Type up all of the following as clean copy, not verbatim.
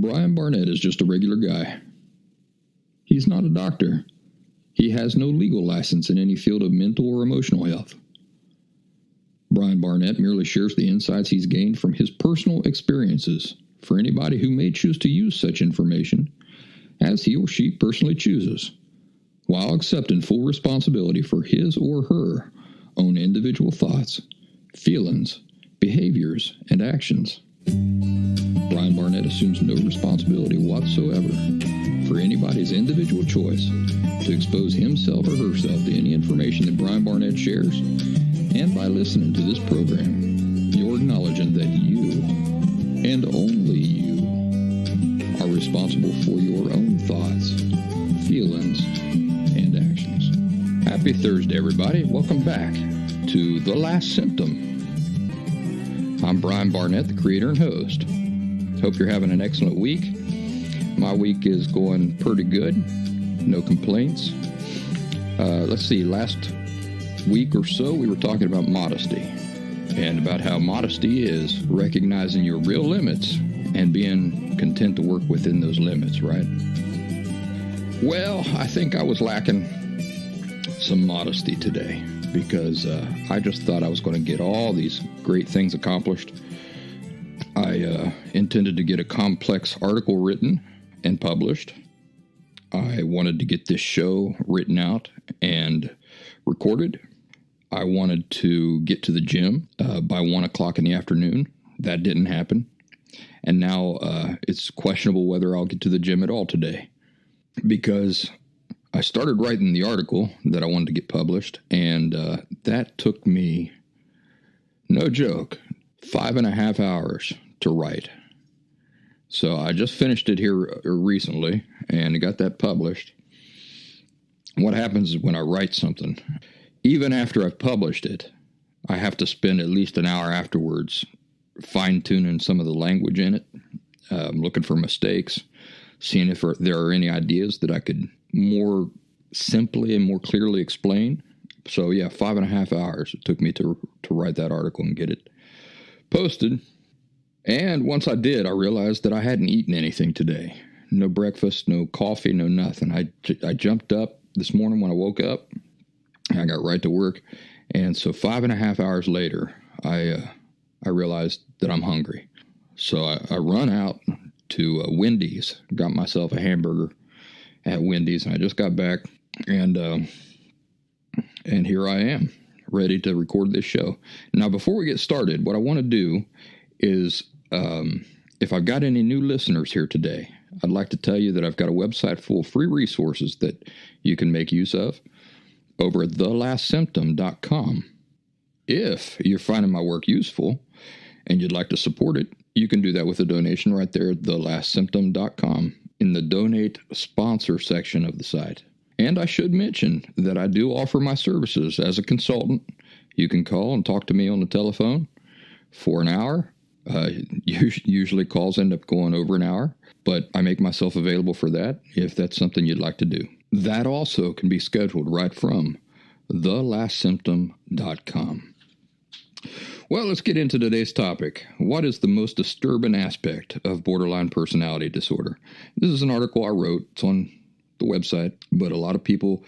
Brian Barnett is just a regular guy. He's not a doctor. He has no legal license in any field of mental or emotional health. Brian Barnett merely shares the insights he's gained from his personal experiences for anybody who may choose to use such information as he or she personally chooses, while accepting full responsibility for his or her own individual thoughts, feelings, behaviors, and actions. Brian Barnett assumes no responsibility whatsoever for anybody's individual choice to expose himself or herself to any information that Brian Barnett shares. And by listening to this program, you're acknowledging that you, and only you, are responsible for your own thoughts, feelings, and actions. Happy Thursday, everybody. Welcome back to The Last Symptom. I'm Brian Barnett, the creator and host. Hope you're having an excellent week. My week is going pretty good. No complaints. Let's see, last week or so we were talking about modesty and about how modesty is recognizing your real limits and being content to work within those limits, right? Well, I think I was lacking some modesty today because I just thought I was going to get all these great things accomplished. I intended to get a complex article written and published. I wanted to get this show written out and recorded. I wanted to get to the gym by 1 o'clock in the afternoon. That didn't happen. And now it's questionable whether I'll get to the gym at all today, because I started writing the article that I wanted to get published, and that took me, no joke, 5.5 hours to write. So I just finished it here recently and got that published. What happens is when I write something, even after I've published it, I have to spend at least an hour afterwards fine-tuning some of the language in it, looking for mistakes, seeing if there are any ideas that I could more simply and more clearly explain. So yeah, 5.5 hours it took me to write that article and get it posted. And once I did, I realized that I hadn't eaten anything today. No breakfast, no coffee, no nothing. I jumped up this morning when I woke up. I got right to work. And so 5.5 hours later, I realized that I'm hungry. So I run out to Wendy's, got myself a hamburger at Wendy's, and I just got back, and here I am, ready to record this show. Now, before we get started, what I want to do is, if I've got any new listeners here today, I'd like to tell you that I've got a website full of free resources that you can make use of over at thelastsymptom.com. If you're finding my work useful and you'd like to support it, you can do that with a donation right there at thelastsymptom.com in the donate sponsor section of the site. And I should mention that I do offer my services as a consultant. You can call and talk to me on the telephone for an hour. Usually calls end up going over an hour, but I make myself available for that if that's something you'd like to do. That also can be scheduled right from thelastsymptom.com. Well, let's get into today's topic. What is the most disturbing aspect of borderline personality disorder? This is an article I wrote. It's on the website, but a lot of people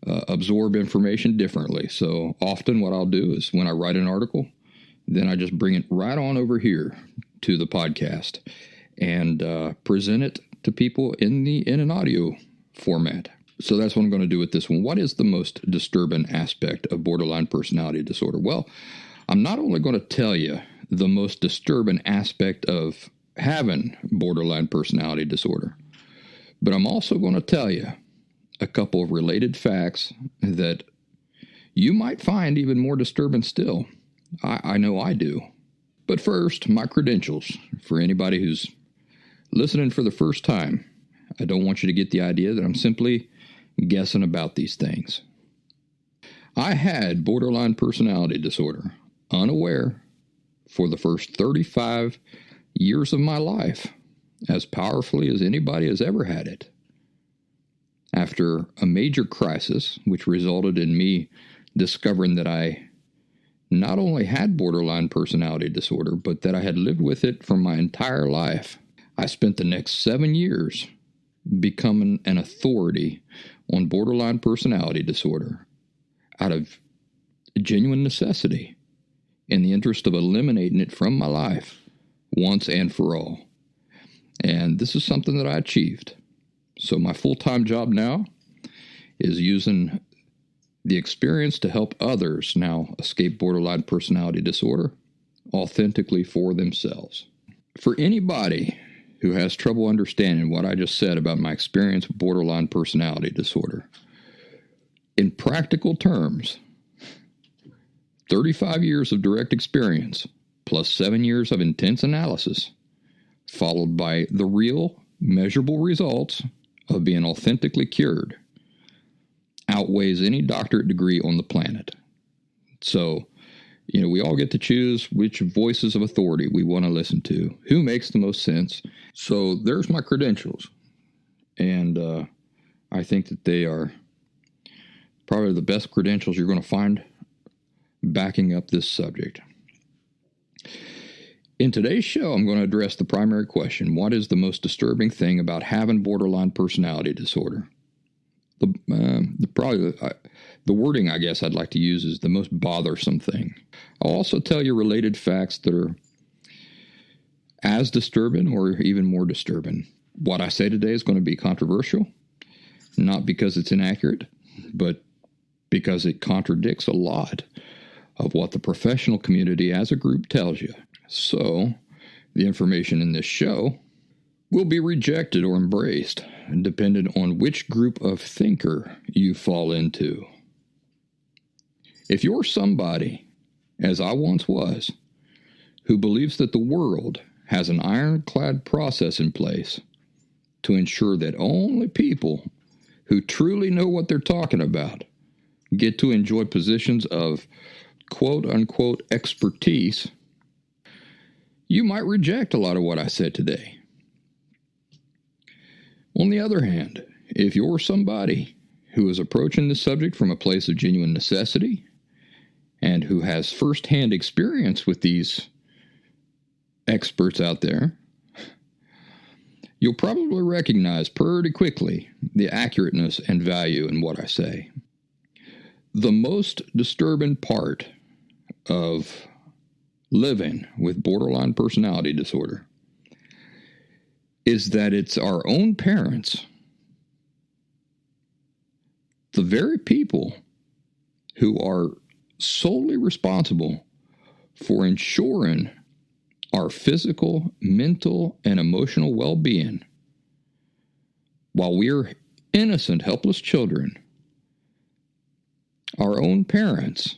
absorb information differently. So often what I'll do is when I write an article, then I just bring it right on over here to the podcast and present it to people in an audio format. So that's what I'm going to do with this one. What is the most disturbing aspect of borderline personality disorder? Well, I'm not only going to tell you the most disturbing aspect of having borderline personality disorder, but I'm also going to tell you a couple of related facts that you might find even more disturbing still. I know I do. But first, my credentials. For anybody who's listening for the first time, I don't want you to get the idea that I'm simply guessing about these things. I had borderline personality disorder, unaware, for the first 35 years of my life, as powerfully as anybody has ever had it. After a major crisis, which resulted in me discovering that I not only had borderline personality disorder, but that I had lived with it for my entire life, I spent the next 7 years becoming an authority on borderline personality disorder out of genuine necessity in the interest of eliminating it from my life once and for all. And this is something that I achieved. So my full-time job now is using the experience to help others now escape borderline personality disorder authentically for themselves. For anybody who has trouble understanding what I just said about my experience with borderline personality disorder, in practical terms, 35 years of direct experience plus 7 years of intense analysis, followed by the real, measurable results of being authentically cured, outweighs any doctorate degree on the planet. So, we all get to choose which voices of authority we want to listen to, who makes the most sense. So there's my credentials. And I think that they are probably the best credentials you're going to find backing up this subject. In today's show, I'm going to address the primary question: what is the most disturbing thing about having borderline personality disorder? The wording I guess I'd like to use is the most bothersome thing. I'll also tell you related facts that are as disturbing or even more disturbing. What I say today is going to be controversial, not because it's inaccurate, but because it contradicts a lot of what the professional community as a group tells you. So, the information in this show will be rejected or embraced, depending on which group of thinker you fall into. If you're somebody, as I once was, who believes that the world has an ironclad process in place to ensure that only people who truly know what they're talking about get to enjoy positions of quote-unquote expertise, you might reject a lot of what I said today. On the other hand, if you're somebody who is approaching this subject from a place of genuine necessity and who has firsthand experience with these experts out there, you'll probably recognize pretty quickly the accurateness and value in what I say. The most disturbing part of living with borderline personality disorder is that it's our own parents, the very people who are solely responsible for ensuring our physical, mental, and emotional well-being, while we're innocent, helpless children. Our own parents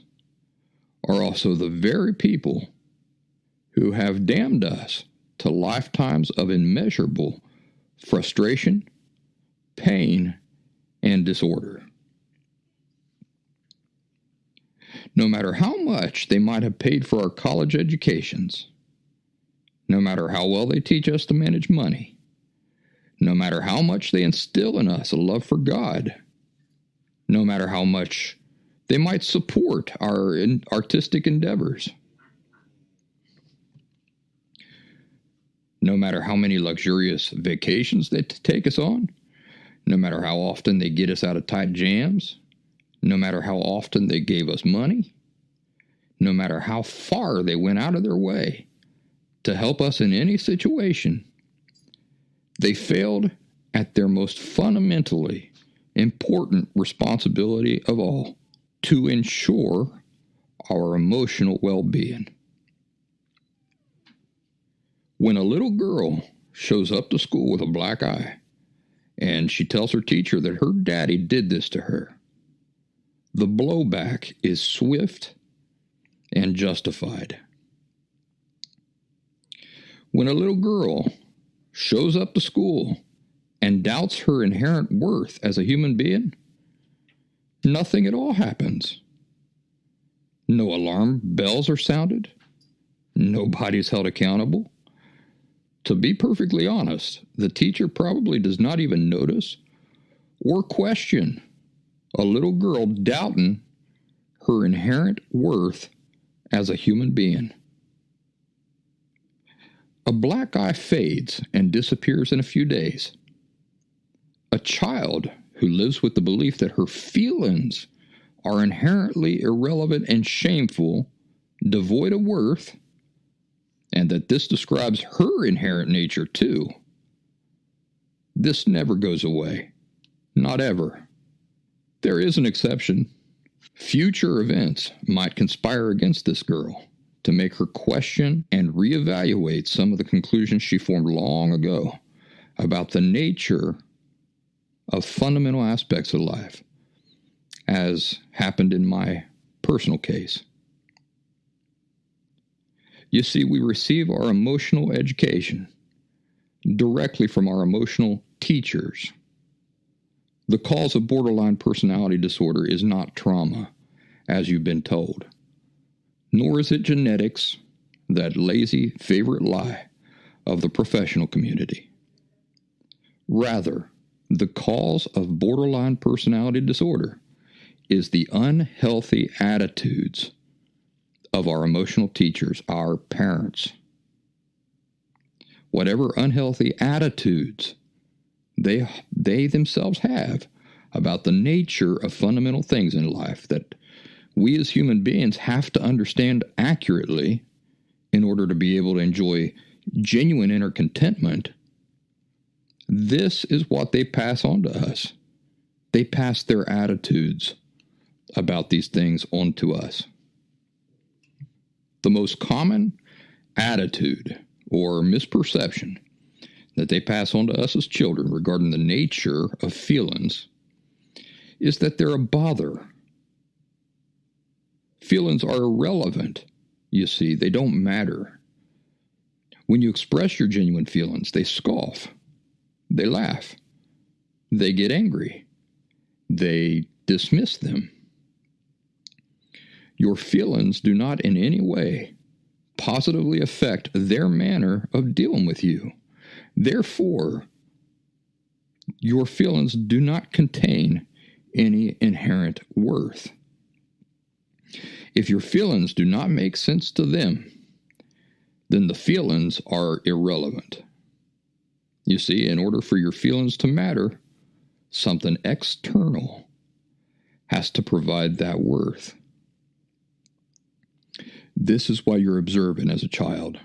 are also the very people who have damned us to lifetimes of immeasurable frustration, pain, and disorder. No matter how much they might have paid for our college educations, no matter how well they teach us to manage money, no matter how much they instill in us a love for God, no matter how much they might support our artistic endeavors, no matter how many luxurious vacations they take us on, no matter how often they get us out of tight jams, no matter how often they gave us money, no matter how far they went out of their way to help us in any situation, they failed at their most fundamentally important responsibility of all: to ensure our emotional well-being. When a little girl shows up to school with a black eye and she tells her teacher that her daddy did this to her, the blowback is swift and justified. When a little girl shows up to school and doubts her inherent worth as a human being, nothing at all happens. No alarm bells are sounded. Nobody's held accountable. To be perfectly honest, the teacher probably does not even notice or question a little girl doubting her inherent worth as a human being. A black eye fades and disappears in a few days. A child who lives with the belief that her feelings are inherently irrelevant and shameful, devoid of worth, and that this describes her inherent nature too. This never goes away. Not ever. There is an exception. Future events might conspire against this girl to make her question and reevaluate some of the conclusions she formed long ago about the nature of fundamental aspects of life, as happened in my personal case. You see, we receive our emotional education directly from our emotional teachers. The cause of borderline personality disorder is not trauma, as you've been told, nor is it genetics, that lazy favorite lie of the professional community. Rather, the cause of borderline personality disorder is the unhealthy attitudes of our emotional teachers, our parents. Whatever unhealthy attitudes they themselves have about the nature of fundamental things in life that we as human beings have to understand accurately in order to be able to enjoy genuine inner contentment, this is what they pass on to us. They pass their attitudes about these things on to us. The most common attitude or misperception that they pass on to us as children regarding the nature of feelings is that they're a bother. Feelings are irrelevant. You see, they don't matter. When you express your genuine feelings, they scoff. They laugh. They get angry. They dismiss them. Your feelings do not in any way positively affect their manner of dealing with you. Therefore, your feelings do not contain any inherent worth. If your feelings do not make sense to them, then the feelings are irrelevant. You see, in order for your feelings to matter, something external has to provide that worth. This is why you're observant as a child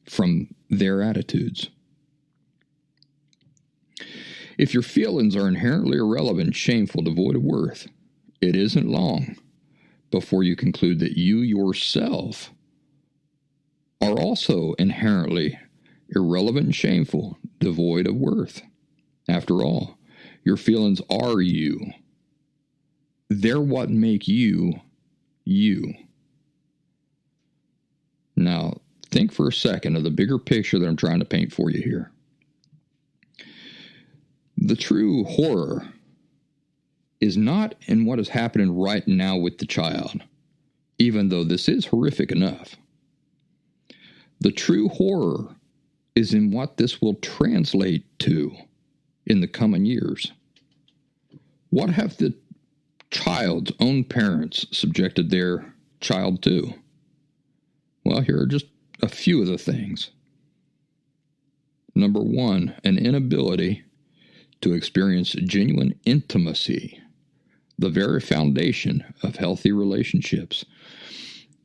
from their attitudes. If your feelings are inherently irrelevant, shameful, devoid of worth, it isn't long before you conclude that you yourself are also inherently irrelevant and shameful, devoid of worth. After all, your feelings are you. They're what make you, you. Now, think for a second of the bigger picture that I'm trying to paint for you here. The true horror is not in what is happening right now with the child, even though this is horrific enough. The true horror is in what this will translate to in the coming years. What have the child's own parents subjected their child to? Well, here are just a few of the things. Number one, an inability to experience genuine intimacy, the very foundation of healthy relationships.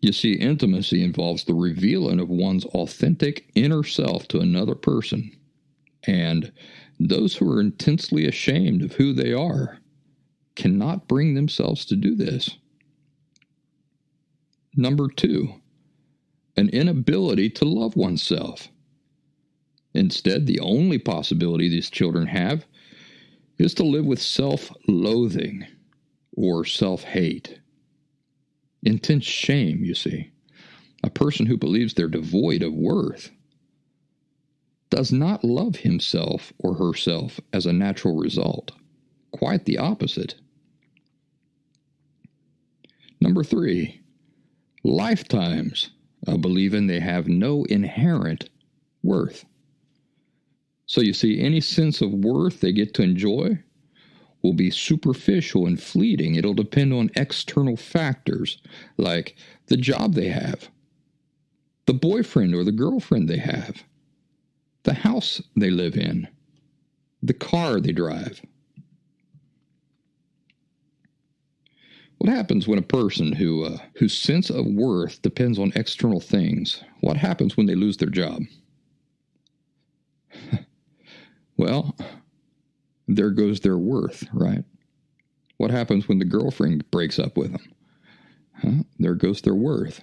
You see, intimacy involves the revealing of one's authentic inner self to another person, and those who are intensely ashamed of who they are cannot bring themselves to do this. Number two, an inability to love oneself. Instead, the only possibility these children have is to live with self-loathing or self-hate. Intense shame, you see. A person who believes they're devoid of worth does not love himself or herself as a natural result. Quite the opposite. Number three, lifetimes of believing they have no inherent worth. So you see, any sense of worth they get to enjoy will be superficial and fleeting. It'll depend on external factors like the job they have, the boyfriend or the girlfriend they have, the house they live in, the car they drive. What happens when a person whose sense of worth depends on external things, what happens when they lose their job? Well, there goes their worth, right? What happens when the girlfriend breaks up with them? There goes their worth.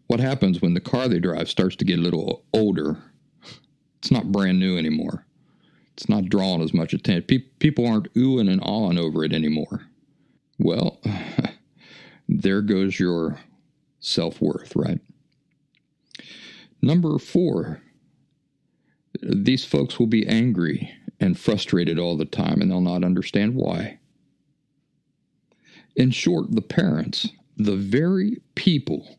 What happens when the car they drive starts to get a little older? It's not brand new anymore. It's not drawing as much attention. People aren't oohing and awing over it anymore. Well, there goes your self-worth, right? Number 4, these folks will be angry and frustrated all the time, and they'll not understand why. In short, the parents, the very people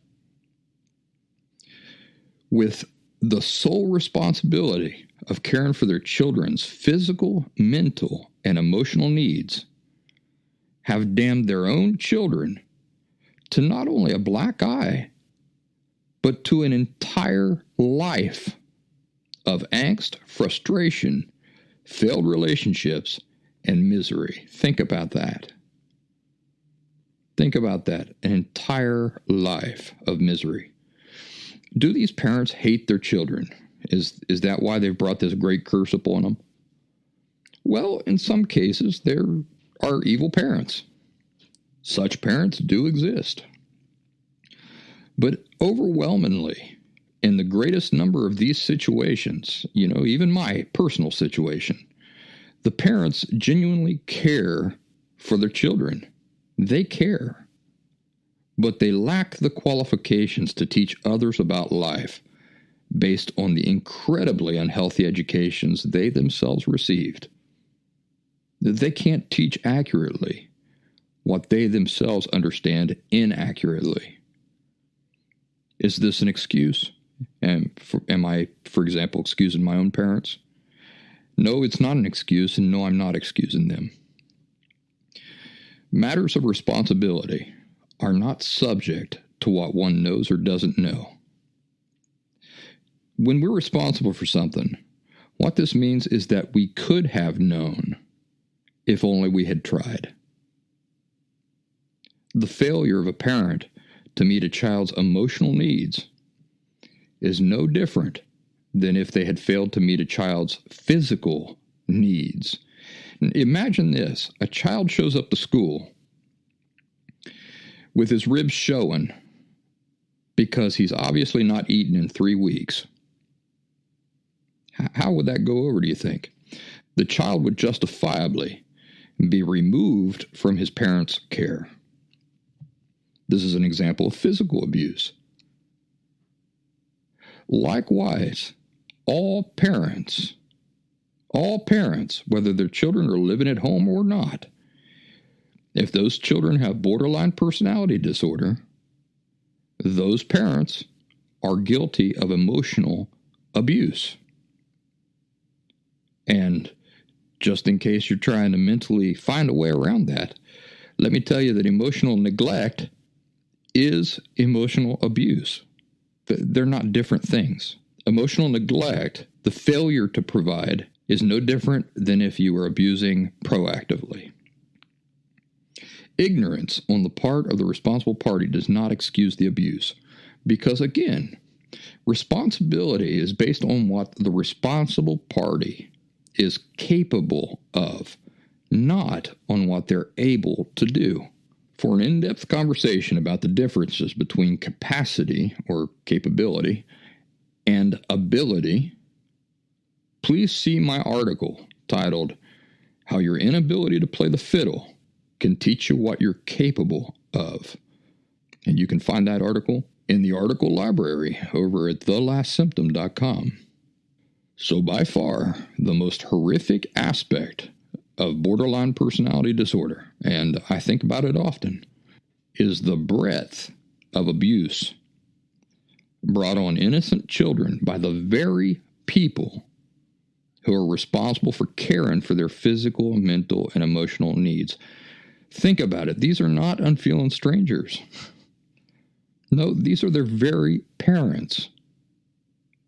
with the sole responsibility of caring for their children's physical, mental, and emotional needs, have damned their own children to not only a black eye, but to an entire life of angst, frustration, failed relationships, and misery. Think about that. Think about that. An entire life of misery. Do these parents hate their children? Is that why they've brought this great curse upon them? Well, in some cases, there are evil parents. Such parents do exist. But overwhelmingly, in the greatest number of these situations, even my personal situation, the parents genuinely care for their children. They care. But they lack the qualifications to teach others about life based on the incredibly unhealthy educations they themselves received. They can't teach accurately what they themselves understand inaccurately. Is this an excuse? Am I, for example, excusing my own parents? No, it's not an excuse, and no, I'm not excusing them. Matters of responsibility are not subject to what one knows or doesn't know. When we're responsible for something, what this means is that we could have known if only we had tried. The failure of a parent to meet a child's emotional needs is no different than if they had failed to meet a child's physical needs. Imagine this. A child shows up to school with his ribs showing because he's obviously not eaten in 3 weeks. How would that go over, do you think? The child would justifiably be removed from his parents' care. This is an example of physical abuse. Likewise, all parents, whether their children are living at home or not, if those children have borderline personality disorder, those parents are guilty of emotional abuse. And just in case you're trying to mentally find a way around that, let me tell you that emotional neglect is emotional abuse. They're not different things. Emotional neglect, the failure to provide, is no different than if you were abusing proactively. Ignorance on the part of the responsible party does not excuse the abuse, because again, responsibility is based on what the responsible party is capable of, not on what they're able to do. For an in-depth conversation about the differences between capacity or capability and ability, please see my article titled How Your Inability to Play the Fiddle Can Teach You What You're Capable of. And you can find that article in the article library over at thelastsymptom.com. So by far, the most horrific aspect of borderline personality disorder, and I think about it often, is the breadth of abuse brought on innocent children by the very people who are responsible for caring for their physical, mental, and emotional needs. Think about it. These are not unfeeling strangers. No, these are their very parents.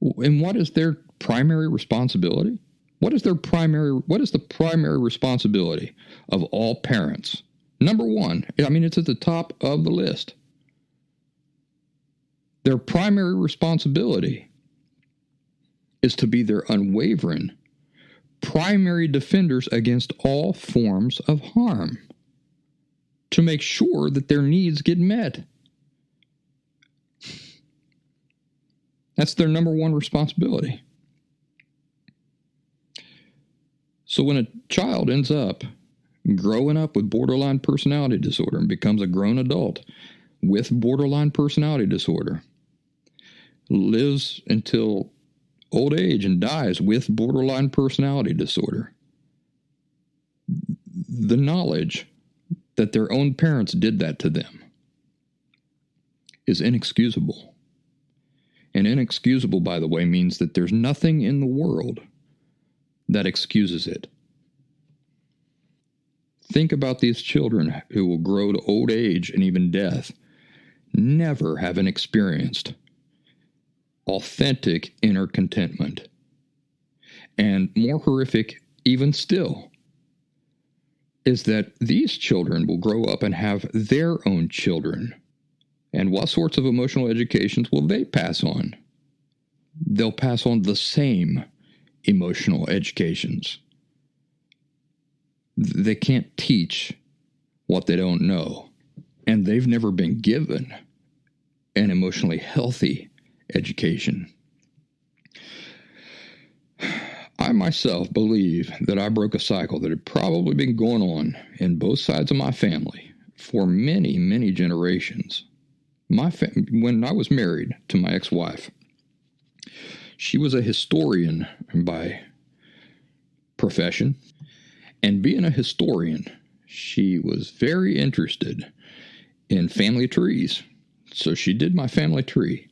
And what is their primary responsibility? What is the primary responsibility of all parents? Number one, I mean, it's at the top of the list. Their primary responsibility is to be their unwavering, primary defenders against all forms of harm, to make sure that their needs get met. That's their number one responsibility. So when a child ends up growing up with borderline personality disorder and becomes a grown adult with borderline personality disorder, lives until old age and dies with borderline personality disorder, the knowledge that their own parents did that to them is inexcusable. And inexcusable, by the way, means that there's nothing in the world that excuses it. Think about these children who will grow to old age and even death, never having experienced authentic inner contentment. And more horrific, even still, is that these children will grow up and have their own children. And what sorts of emotional educations will they pass on? They'll pass on the same emotional educations. They can't teach what they don't know. And they've never been given an emotionally healthy education. I myself believe that I broke a cycle that had probably been going on in both sides of my family for many, many generations. When I was married to my ex-wife, she was a historian by profession. And being a historian, she was very interested in family trees. So she did my family tree.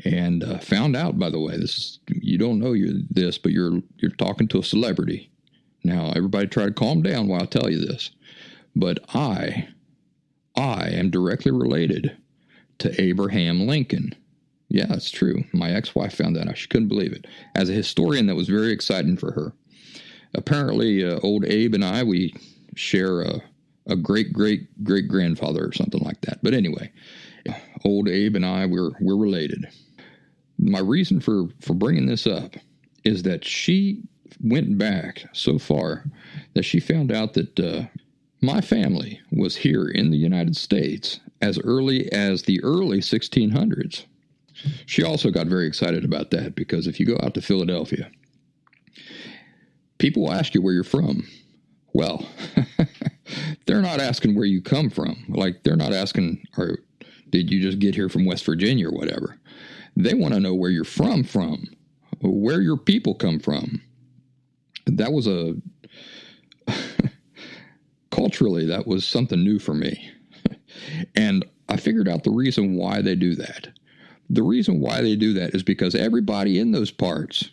And found out, by the way, you don't know this, but you're talking to a celebrity. Now, everybody try to calm down while I tell you this. But I am directly related to Abraham Lincoln. Yeah, it's true. My ex-wife found that out. She couldn't believe it. As a historian, that was very exciting for her. Apparently, old Abe and I, we share a great-great-great-grandfather or something like that. But anyway, old Abe and I, we're related. My reason for bringing this up is that she went back so far that she found out that my family was here in the United States as early as the early 1600s. She also got very excited about that because if you go out to Philadelphia, people will ask you where you're from. Well, they're not asking where you come from. Like, they're not asking, did you just get here from West Virginia or whatever? They want to know where you're from, where your people come from. That was culturally, that was something new for me. And I figured out the reason why they do that. The reason why they do that is because everybody in those parts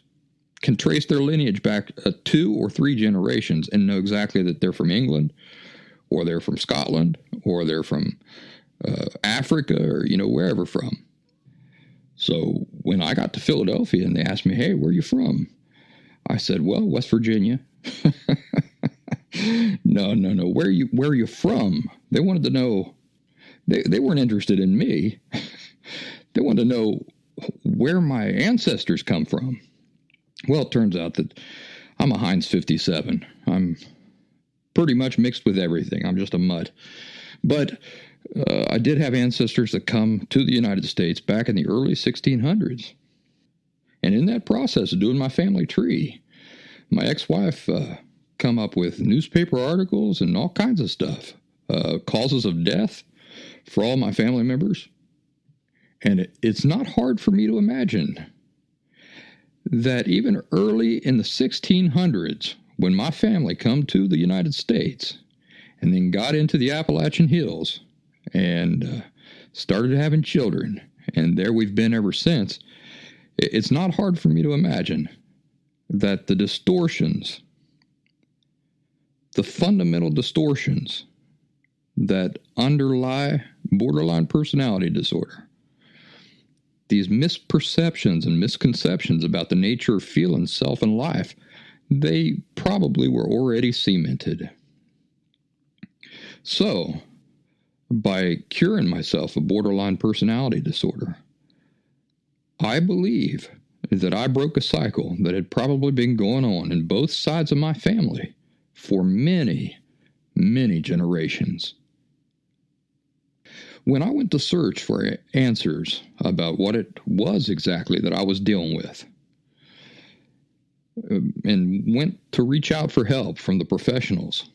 can trace their lineage back 2 or 3 generations and know exactly that they're from England, or they're from Scotland, or they're from Africa, or, wherever from. So when I got to Philadelphia and they asked me, hey, where are you from? I said, well, West Virginia. No. Where are you from? They wanted to know. They weren't interested in me. They wanted to know where my ancestors come from. Well, it turns out that I'm a Heinz 57. I'm pretty much mixed with everything. I'm just a mutt. But I did have ancestors that come to the United States back in the early 1600s. And in that process of doing my family tree, my ex-wife come up with newspaper articles and all kinds of stuff. Causes of death for all my family members. And it's not hard for me to imagine that even early in the 1600s, when my family come to the United States and then got into the Appalachian Hills and started having children, and there we've been ever since, it's not hard for me to imagine that the distortions, the fundamental distortions that underlie borderline personality disorder, these misperceptions and misconceptions about the nature of feeling, self, and life, they probably were already cemented. So, by curing myself of borderline personality disorder, I believe that I broke a cycle that had probably been going on in both sides of my family for many, many generations. When I went to search for answers about what it was exactly that I was dealing with, and went to reach out for help from the professionals,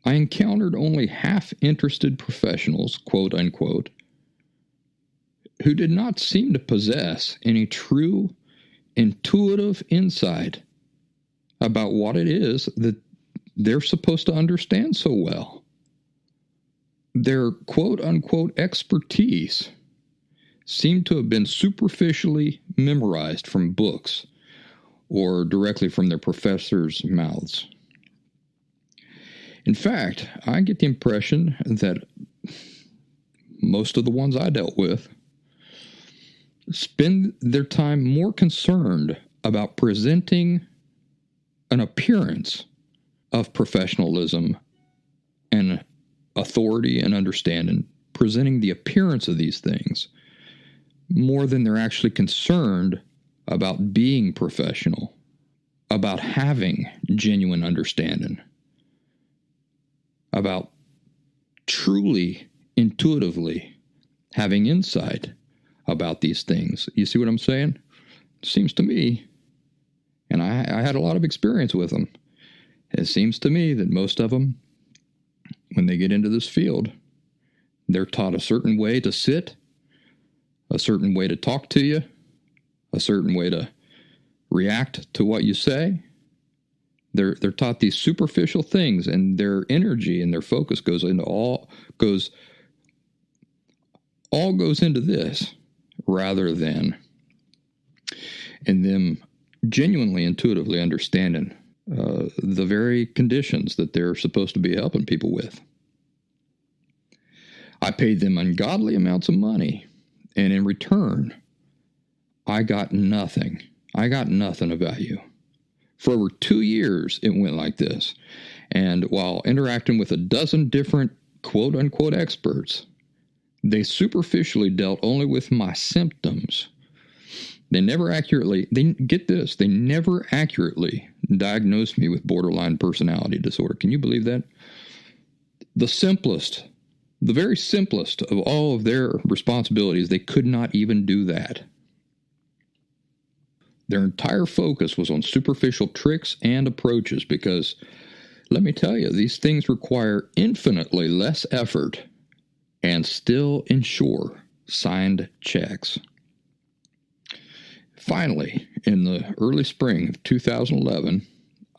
I encountered only half-interested professionals, quote unquote, who did not seem to possess any true, intuitive insight about what it is that they're supposed to understand so well. Their quote-unquote expertise seemed to have been superficially memorized from books or directly from their professors' mouths. In fact, I get the impression that most of the ones I dealt with spend their time more concerned about presenting an appearance of professionalism and authority and understanding, presenting the appearance of these things, more than they're actually concerned about being professional, about having genuine understanding, about truly, intuitively having insight about these things. You see what I'm saying? Seems to me, and I had a lot of experience with them, it seems to me that most of them, when they get into this field, they're taught a certain way to sit, a certain way to talk to you, a certain way to react to what you say. They're taught these superficial things, and their energy and their focus goes into this rather than in them genuinely, intuitively understanding the very conditions that they're supposed to be helping people with. I paid them ungodly amounts of money, and in return, I got nothing. I got nothing of value. For over 2 years, it went like this. And while interacting with a dozen different quote-unquote experts, they superficially dealt only with my symptoms. They never accurately diagnosed me with borderline personality disorder. Can you believe that? The very simplest of all of their responsibilities, they could not even do that. Their entire focus was on superficial tricks and approaches because, let me tell you, these things require infinitely less effort and still ensure signed checks. Finally, in the early spring of 2011,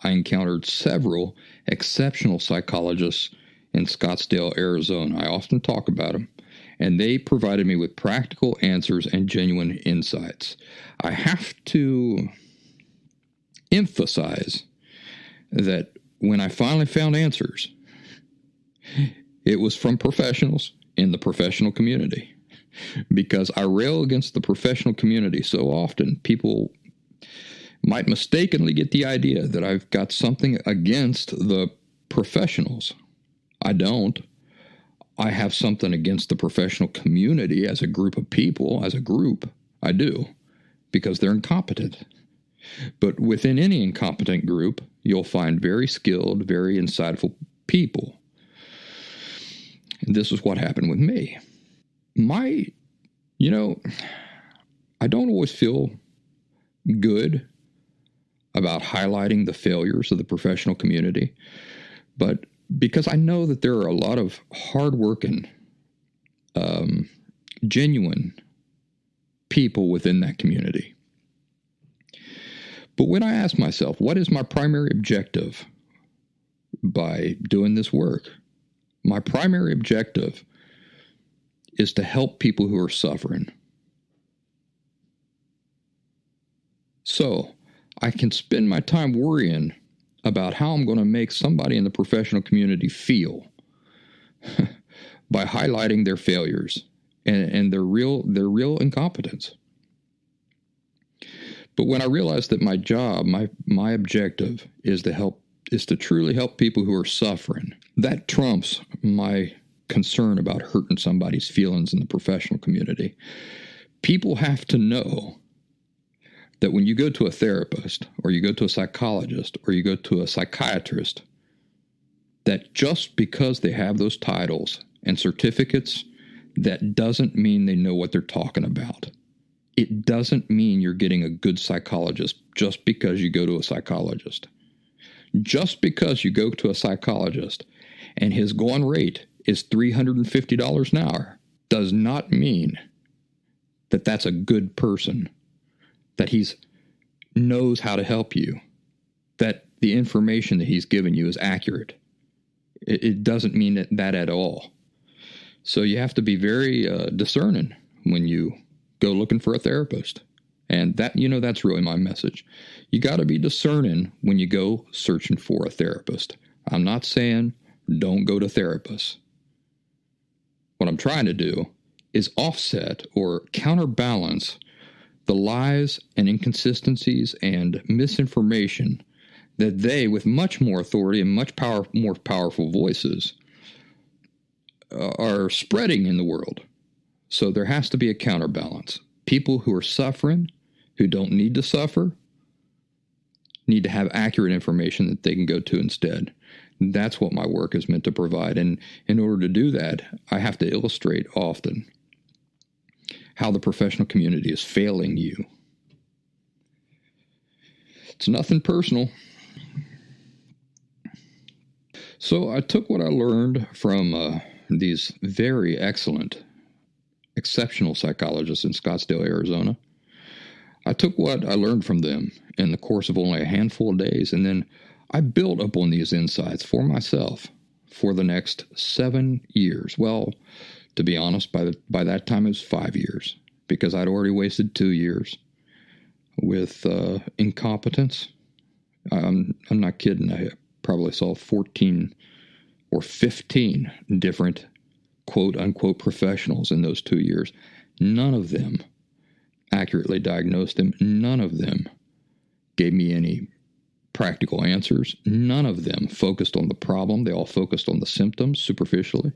I encountered several exceptional psychologists in Scottsdale, Arizona. I often talk about them, and they provided me with practical answers and genuine insights. I have to emphasize that when I finally found answers, it was from professionals in the professional community. Because I rail against the professional community so often, people might mistakenly get the idea that I've got something against the professionals. I don't. I have something against the professional community as a group of people, as a group. I do, because they're incompetent. But within any incompetent group, you'll find very skilled, very insightful people. And this is what happened with me. I don't always feel good about highlighting the failures of the professional community, but because I know that there are a lot of hardworking, genuine people within that community. But when I ask myself, what is my primary objective by doing this work? My primary objective is to help people who are suffering. So I can spend my time worrying about how I'm going to make somebody in the professional community feel by highlighting their failures and their real incompetence. But when I realized that my job, my objective is to truly help people who are suffering, that trumps my concern about hurting somebody's feelings in the professional community. People have to know that when you go to a therapist, or you go to a psychologist, or you go to a psychiatrist, that just because they have those titles and certificates, that doesn't mean they know what they're talking about. It doesn't mean you're getting a good psychologist just because you go to a psychologist. Just because you go to a psychologist and his going rate is $350 an hour does not mean that that's a good person, that he's knows how to help you, that the information that he's given you is accurate. It doesn't mean that at all. So you have to be very discerning when you go looking for a therapist. And that's really my message. You got to be discerning when you go searching for a therapist. I'm not saying don't go to therapists. What I'm trying to do is offset or counterbalance the lies and inconsistencies and misinformation that they, with much more authority and much more powerful voices, are spreading in the world. So there has to be a counterbalance. People who are suffering, who don't need to suffer, need to have accurate information that they can go to instead. That's what my work is meant to provide. And in order to do that, I have to illustrate often how the professional community is failing you. It's nothing personal. So I took what I learned from these very excellent, exceptional psychologists in Scottsdale, Arizona. I took what I learned from them in the course of only a handful of days, and then I built upon these insights for myself for the next 7 years. Well, to be honest, by that time it was 5 years, because I'd already wasted 2 years with incompetence. I'm not kidding. I probably saw 14 or 15 different quote-unquote professionals in those 2 years. None of them accurately diagnosed them. None of them gave me any practical answers. None of them focused on the problem. They all focused on the symptoms superficially.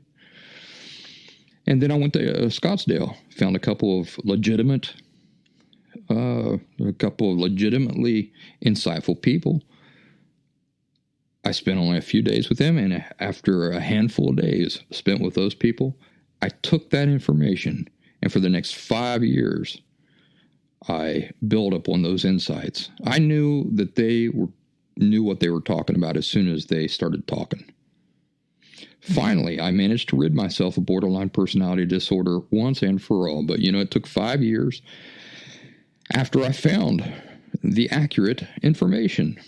And then I went to Scottsdale, found a couple of legitimately insightful people. I spent only a few days with them, and after a handful of days spent with those people, I took that information, and for the next 5 years, I built up on those insights. I knew that they knew what they were talking about as soon as they started talking. Finally, I managed to rid myself of borderline personality disorder once and for all, but it took 5 years after I found the accurate information,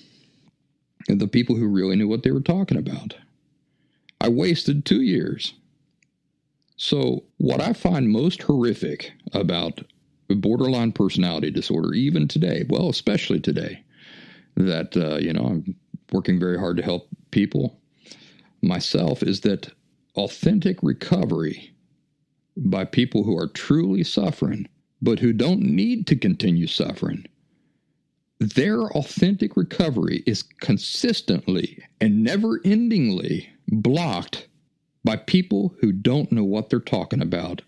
the people who really knew what they were talking about. I wasted 2 years. So what I find most horrific about borderline personality disorder, even today, well, especially today, that, I'm working very hard to help people myself, is that authentic recovery by people who are truly suffering, but who don't need to continue suffering, their authentic recovery is consistently and never-endingly blocked by people who don't know what they're talking about,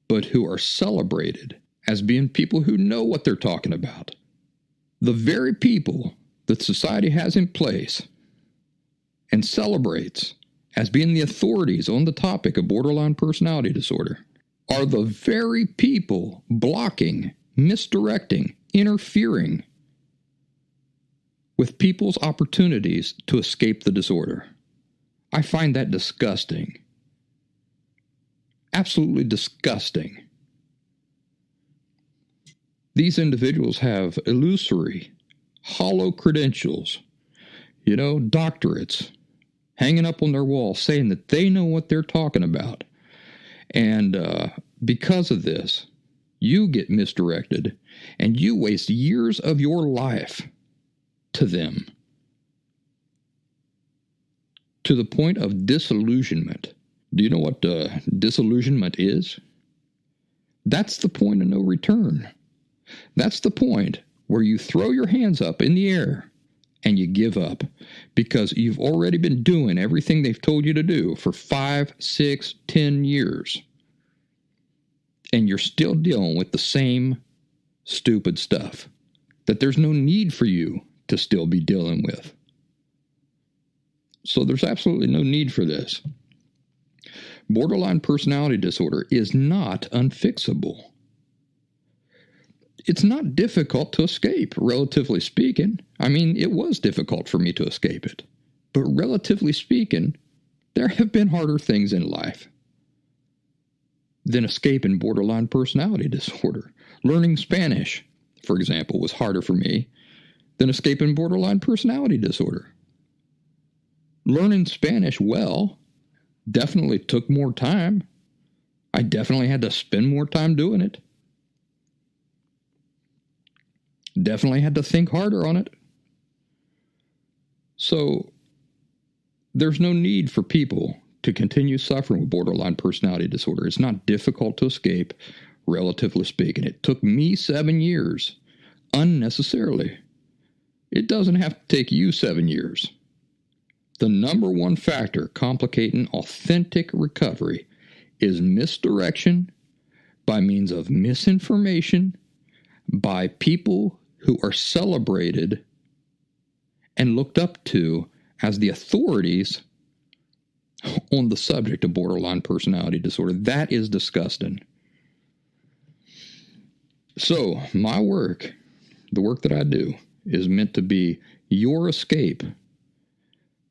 but who are celebrated as being people who know what they're talking about. The very people that society has in place and celebrates as being the authorities on the topic of borderline personality disorder are the very people blocking, misdirecting, interfering with people's opportunities to escape the disorder. I find that disgusting. Absolutely disgusting. These individuals have illusory, hollow credentials, doctorates, hanging up on their wall saying that they know what they're talking about. And because of this, you get misdirected and you waste years of your life to them, to the point of disillusionment. Do you know what disillusionment is? That's the point of no return. That's the point where you throw your hands up in the air and you give up because you've already been doing everything they've told you to do for 5, 6, 10 years. And you're still dealing with the same stupid stuff that there's no need for you to still be dealing with. So there's absolutely no need for this. Borderline personality disorder is not unfixable. It's not difficult to escape, relatively speaking. I mean, it was difficult for me to escape it. But relatively speaking, there have been harder things in life than escaping borderline personality disorder. Learning Spanish, for example, was harder for me than escaping borderline personality disorder. Learning Spanish well definitely took more time. I definitely had to spend more time doing it. Definitely had to think harder on it. So there's no need for people to continue suffering with borderline personality disorder. It's not difficult to escape, relatively speaking. It took me 7 years unnecessarily. It doesn't have to take you 7 years. The number one factor complicating authentic recovery is misdirection by means of misinformation by people who are celebrated and looked up to as the authorities on the subject of borderline personality disorder. That is disgusting. So, my work, the work that I do, is meant to be your escape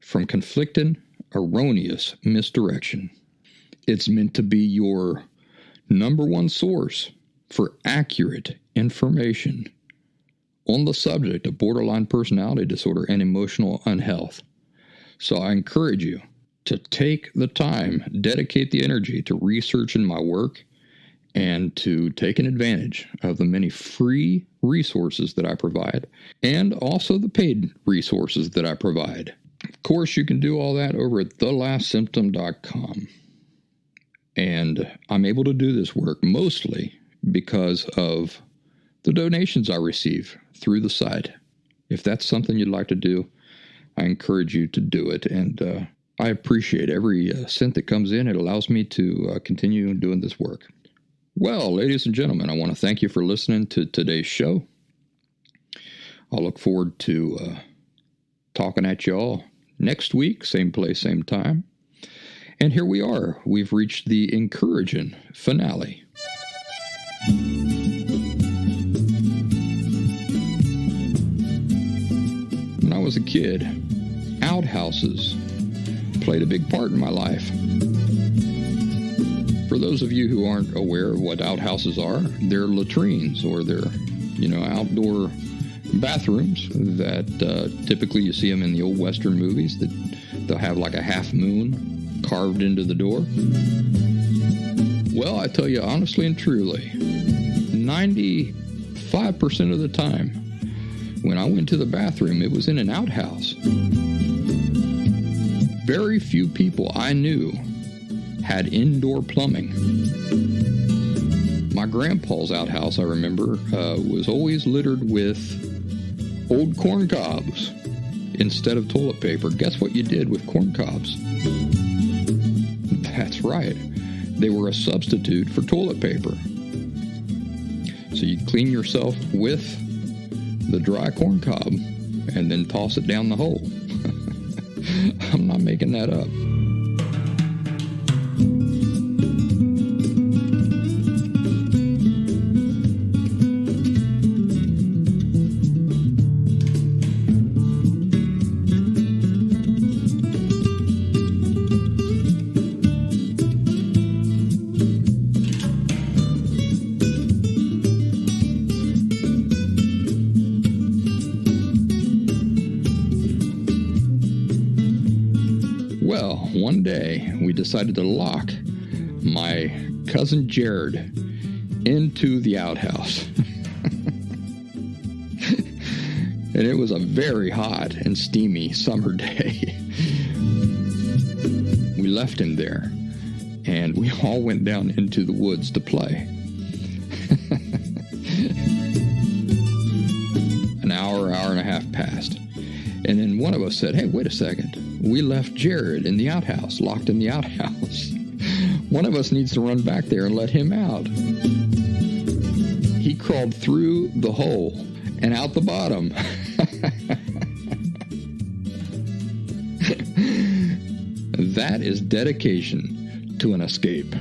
from conflicting, erroneous misdirection. It's meant to be your number one source for accurate information on the subject of borderline personality disorder and emotional unhealth. So I encourage you to take the time, dedicate the energy to researching my work and to taking advantage of the many free resources that I provide and also the paid resources that I provide. Of course, you can do all that over at thelastsymptom.com. And I'm able to do this work mostly because of the donations I receive through the site. If that's something you'd like to do, I encourage you to do it. And I appreciate every cent that comes in. It allows me to continue doing this work. Well, ladies and gentlemen, I want to thank you for listening to today's show. I'll look forward to talking at you all next week, same place, same time. And here we are. We've reached the encouraging finale. When I was a kid, outhouses played a big part in my life. For those of you who aren't aware of what outhouses are, they're latrines or they're, outdoor bathrooms that typically you see them in the old Western movies that they'll have like a half moon carved into the door. Well, I tell you honestly and truly, 95% of the time when I went to the bathroom, it was in an outhouse. Very few people I knew had indoor plumbing. My grandpa's outhouse, I remember, was always littered with old corn cobs instead of toilet paper. Guess what you did with corn cobs? That's right. They were a substitute for toilet paper. So you clean yourself with the dry corn cob and then toss it down the hole. I'm not making that up. Well, one day we decided to lock my cousin Jared into the outhouse. And it was a very hot and steamy summer day. We left him there, and we all went down into the woods to play. And then one of us said, hey, wait a second. We left Jared in the outhouse, locked in the outhouse. One of us needs to run back there and let him out. He crawled through the hole and out the bottom. That is dedication to an escape.